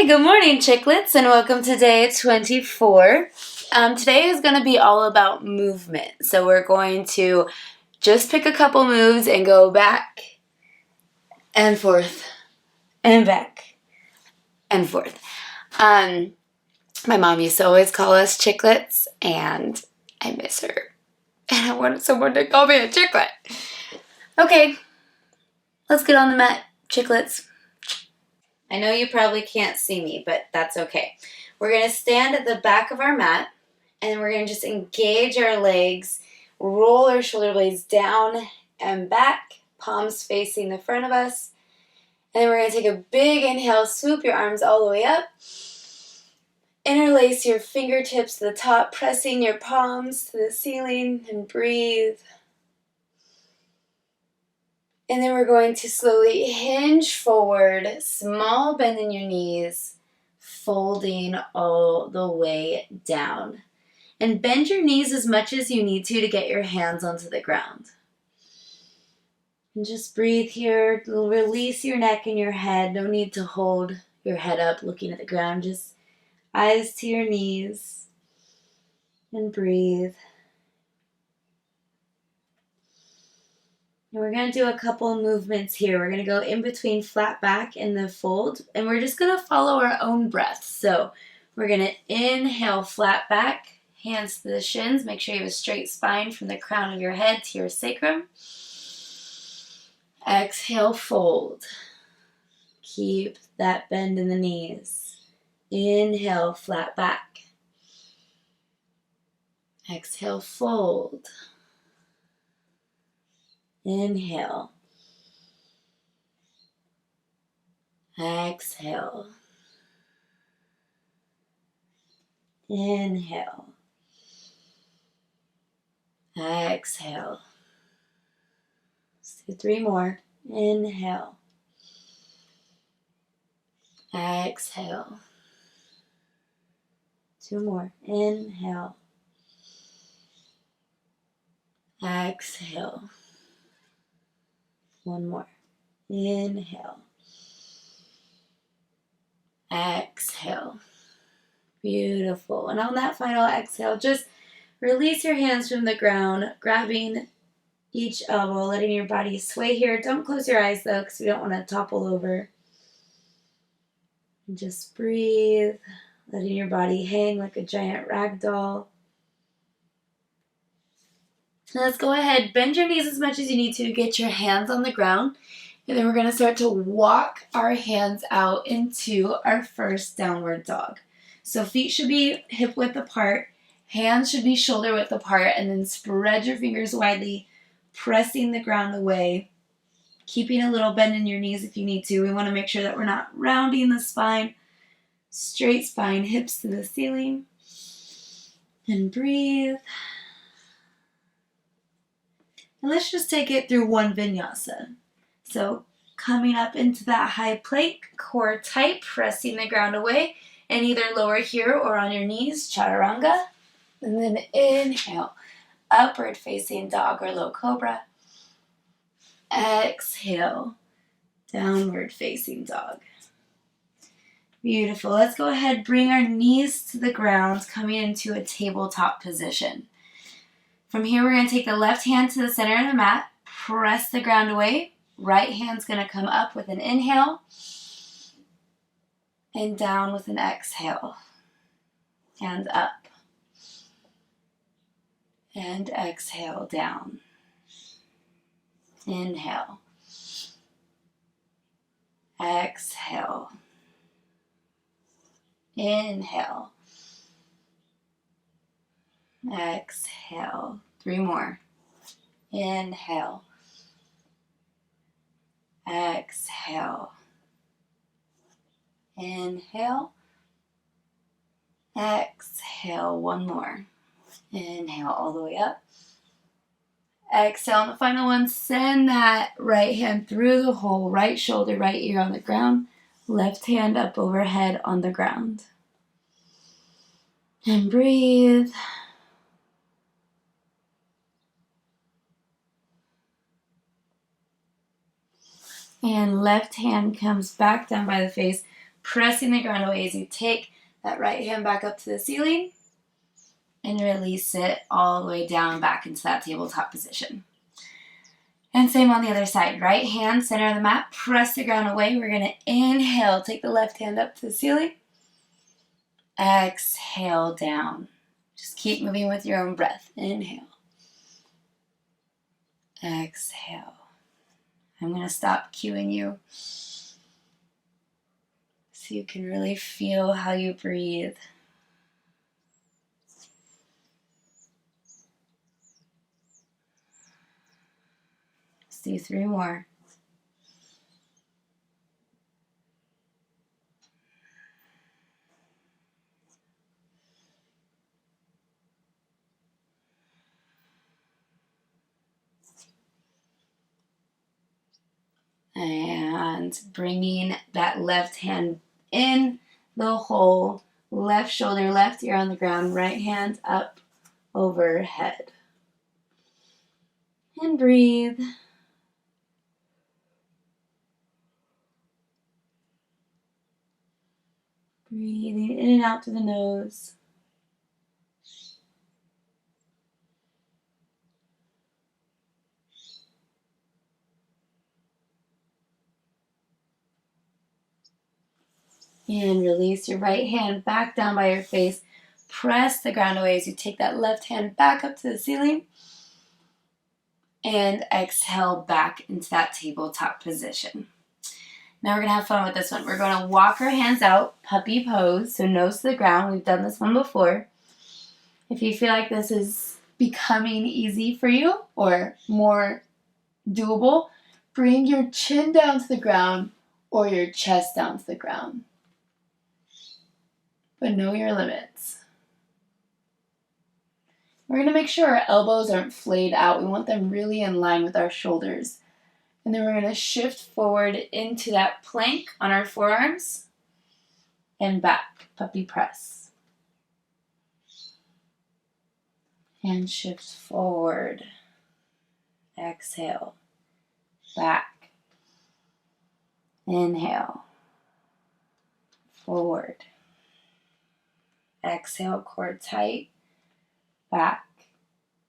Hey, good morning, chicklets, and welcome to day 24. Today is going to be all about movement. So we're going to just pick a couple moves and go back and forth and back and forth. My mom used to always call us chicklets, and I miss her. And I wanted someone to call me a chicklet. Okay, let's get on the mat, chicklets. I know you probably can't see me, but that's okay. We're going to stand at the back of our mat, and we're going to just engage our legs, roll our shoulder blades down and back, palms facing the front of us. And then we're going to take a big inhale, swoop your arms all the way up. Interlace your fingertips to the top, pressing your palms to the ceiling, and breathe. And then we're going to slowly hinge forward, small bend in your knees, folding all the way down. And bend your knees as much as you need to get your hands onto the ground. And just breathe here. Release your neck and your head. No need to hold your head up looking at the ground. Just eyes to your knees. And breathe. And we're going to do a couple movements here. We're going to go in between flat back and the fold. And we're just going to follow our own breath. So we're going to inhale flat back. Hands to the shins. Make sure you have a straight spine from the crown of your head to your sacrum. Exhale, fold. Keep that bend in the knees. Inhale, flat back. Exhale, fold. Inhale. Exhale. Inhale. Exhale. Let's do 3 more. Inhale. Exhale. 2 more. Inhale. Exhale. 1 more. Inhale. Exhale. Beautiful. And on that final exhale, just release your hands from the ground, grabbing each elbow, letting your body sway here. Don't close your eyes though, because we don't want to topple over. And just breathe, letting your body hang like a giant rag doll. Now let's go ahead, bend your knees as much as you need to get your hands on the ground. And then we're going to start to walk our hands out into our first downward dog. So feet should be hip width apart, hands should be shoulder width apart, and then spread your fingers widely, pressing the ground away, keeping a little bend in your knees if you need to. We want to make sure that we're not rounding the spine. Straight spine, hips to the ceiling. And breathe. And let's just take it through one vinyasa. So coming up into that high plank, core tight, pressing the ground away, and either lower here or on your knees, chaturanga. And then inhale, upward facing dog or low cobra. Exhale, downward facing dog. Beautiful. Let's go ahead, bring our knees to the ground, coming into a tabletop position. From here, we're going to take the left hand to the center of the mat, press the ground away. Right hand's going to come up with an inhale and down with an exhale. And up. And exhale, down. Inhale. Exhale. Inhale. Exhale. 3 more. Inhale. Exhale. Inhale. Exhale. 1 more. Inhale all the way up. Exhale. And the final one, send that right hand through the hole, right shoulder, right ear on the ground, left hand up overhead on the ground. And breathe. And left hand comes back down by the face, pressing the ground away as you take that right hand back up to the ceiling and release it all the way down back into that tabletop position. And same on the other side. Right hand, center of the mat, press the ground away. We're going to inhale, take the left hand up to the ceiling. Exhale down. Just keep moving with your own breath. Inhale. Exhale. I'm going to stop cueing you so you can really feel how you breathe. Let's do 3 more. And bringing that left hand in the hole, left shoulder, left ear on the ground, right hand up overhead. And breathe. Breathing in and out through the nose. And release your right hand back down by your face. Press the ground away as you take that left hand back up to the ceiling. And exhale back into that tabletop position. Now we're going to have fun with this one. We're going to walk our hands out, puppy pose, so nose to the ground. We've done this one before. If you feel like this is becoming easy for you or more doable, bring your chin down to the ground or your chest down to the ground. But know your limits. We're going to make sure our elbows aren't flayed out. We want them really in line with our shoulders. And then we're going to shift forward into that plank on our forearms and back, puppy press. And shift forward. Exhale. Back. Inhale. Forward. Exhale, core tight. Back.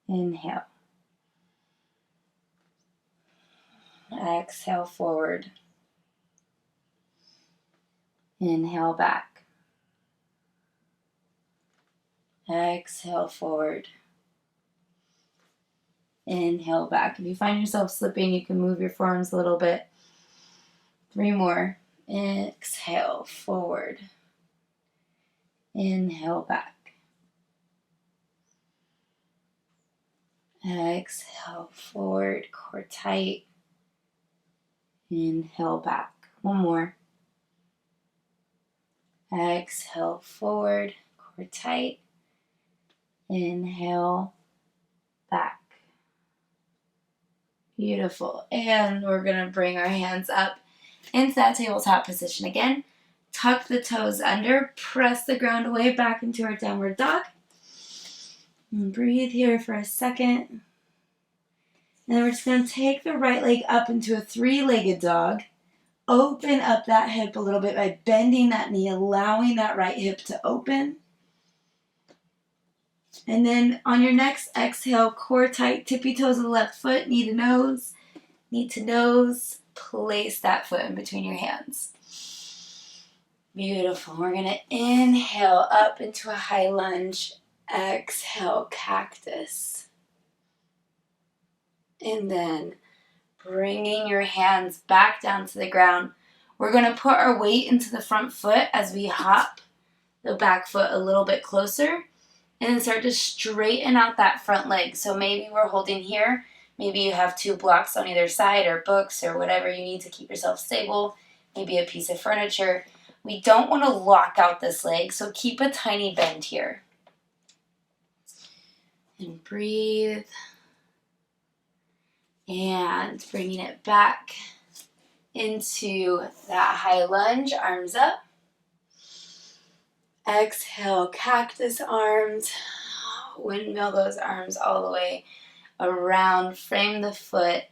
Inhale. Exhale, forward. Inhale, back. Exhale, forward. Inhale, back. If you find yourself slipping, you can move your forearms a little bit. 3 more. Exhale, forward. Inhale, back. Exhale, forward, core tight. Inhale, back. 1 more. Exhale, forward, core tight. Inhale, back. Beautiful. And we're going to bring our hands up into that tabletop position again. Tuck the toes under, press the ground away back into our downward dog. And breathe here for a second. And then we're just going to take the right leg up into a 3-legged dog. Open up that hip a little bit by bending that knee, allowing that right hip to open. And then on your next exhale, core tight, tippy toes of the left foot, knee to nose, place that foot in between your hands. Beautiful. We're going to inhale up into a high lunge, exhale, cactus. And then bringing your hands back down to the ground. We're going to put our weight into the front foot as we hop the back foot a little bit closer. And then start to straighten out that front leg. So maybe we're holding here. Maybe you have 2 blocks on either side or books or whatever you need to keep yourself stable. Maybe a piece of furniture. We don't want to lock out this leg, so keep a tiny bend here. And breathe. And bringing it back into that high lunge, arms up. Exhale, cactus arms. Windmill those arms all the way around. Frame the foot.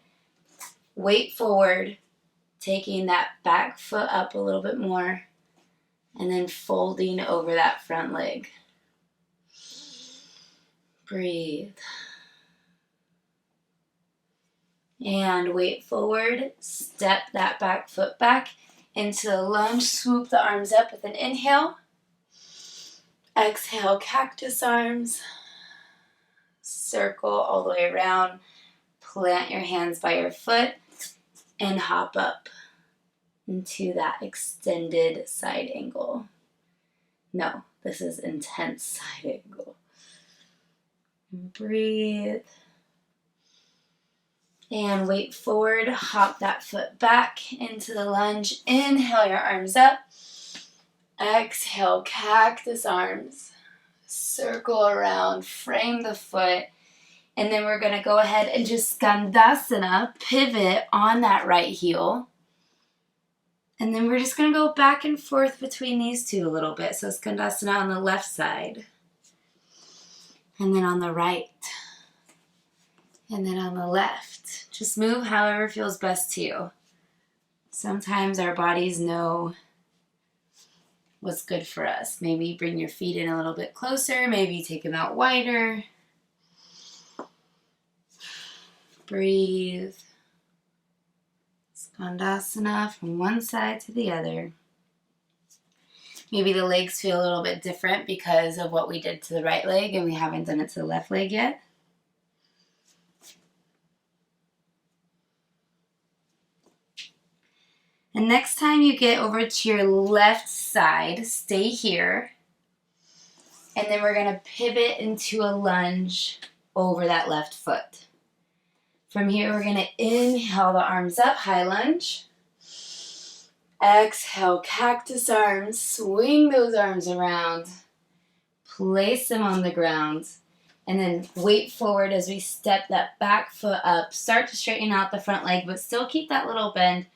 Weight forward. Taking that back foot up a little bit more. And then folding over that front leg. Breathe. And weight forward. Step that back foot back into the lunge. Swoop the arms up with an inhale. Exhale, cactus arms. Circle all the way around. Plant your hands by your foot and hop up into that extended side angle. No, this is intense side angle. Breathe. And weight forward. Hop that foot back into the lunge. Inhale your arms up. Exhale, cactus arms. Circle around, frame the foot. And then we're going to go ahead and just Skandasana, pivot on that right heel. And then we're just going to go back and forth between these two a little bit. So Skandasana on the left side. And then on the right. And then on the left. Just move however feels best to you. Sometimes our bodies know what's good for us. Maybe bring your feet in a little bit closer. Maybe take them out wider. Breathe. Skandasana from one side to the other. Maybe the legs feel a little bit different because of what we did to the right leg and we haven't done it to the left leg yet. And next time you get over to your left side, stay here. And then we're going to pivot into a lunge over that left foot. From here, we're going to inhale the arms up, high lunge. Exhale, cactus arms. Swing those arms around. Place them on the ground. And then weight forward as we step that back foot up. Start to straighten out the front leg, but still keep that little bend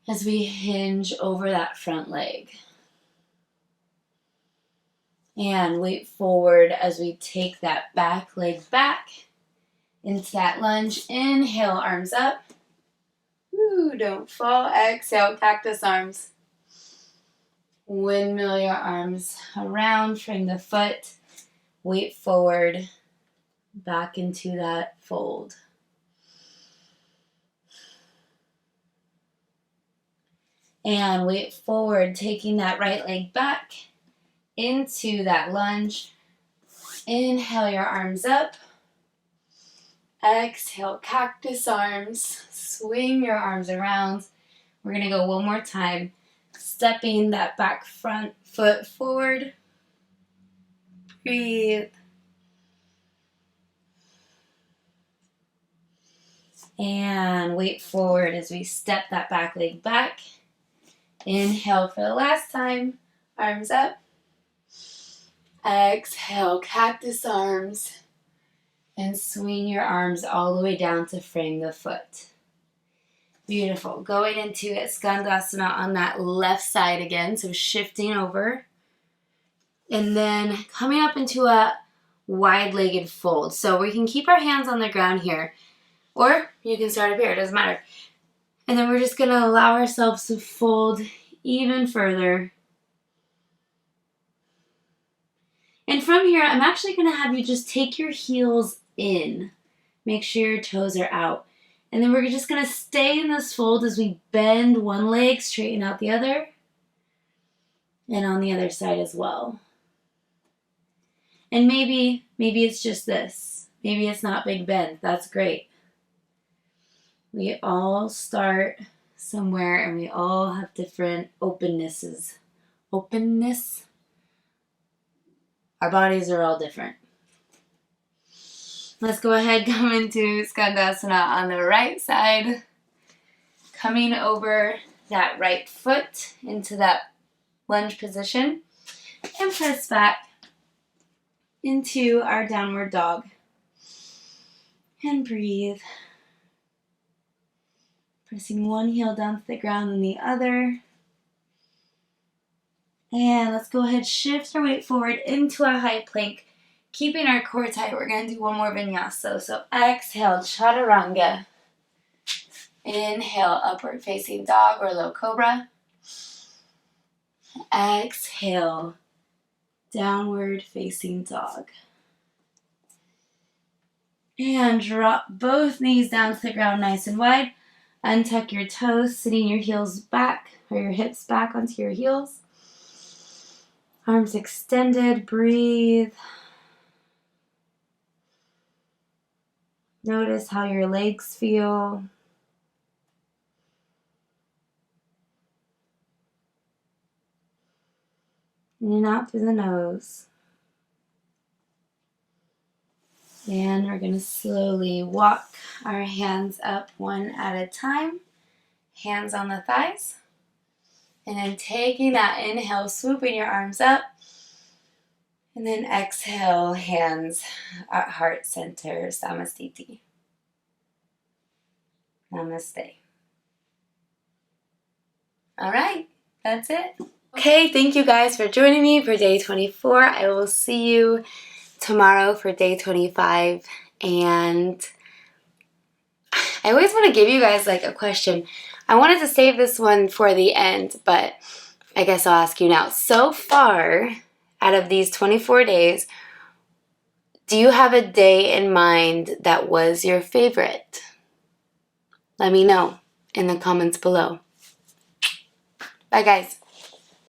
as we hinge over that front leg. And weight forward as we take that back leg back into that lunge. Inhale, arms up. Ooh, don't fall. Exhale, cactus arms. Windmill your arms around, frame the foot. Weight forward, back into that fold. And weight forward, taking that right leg back into that lunge. Inhale your arms up. Exhale, cactus arms. Swing your arms around. We're going to go one more time. Stepping that back front foot forward. Breathe. And weight forward as we step that back leg back. Inhale for the last time. Arms up. Exhale, cactus arms. And swing your arms all the way down to frame the foot. Beautiful. Going into it, Skandasana on that left side again. So shifting over. And then coming up into a wide-legged fold. So we can keep our hands on the ground here. Or you can start up here. It doesn't matter. And then we're just going to allow ourselves to fold even further. And from here, I'm actually going to have you just take your heels in. Make sure your toes are out. And then we're just going to stay in this fold as we bend one leg, straighten out the other. And on the other side as well. And maybe it's just this. Maybe it's not big bend. That's great. We all start somewhere and we all have different opennesses. Openness. Our bodies are all different. Let's go ahead, come into Skandasana on the right side. Coming over that right foot into that lunge position. And press back into our downward dog. And breathe. Pressing one heel down to the ground and the other. And let's go ahead, shift our weight forward into a high plank. Keeping our core tight, we're going to do one more vinyasa. So exhale, chaturanga. Inhale, upward facing dog or low cobra. Exhale, downward facing dog. And drop both knees down to the ground nice and wide. Untuck your toes, sitting your heels back, or your hips back onto your heels. Arms extended, breathe. Notice how your legs feel. In and out through the nose. And we're going to slowly walk our hands up one at a time. Hands on the thighs. And then taking that inhale, swooping your arms up. And then exhale, hands at heart center, Samastiti. Namaste. All right, that's it. Okay, thank you guys for joining me for day 24. I will see you tomorrow for day 25. And I always want to give you guys like a question. I wanted to save this one for the end, but I guess I'll ask you now. So far, out of these 24 days, do you have a day in mind that was your favorite? Let me know in the comments below. Bye, guys.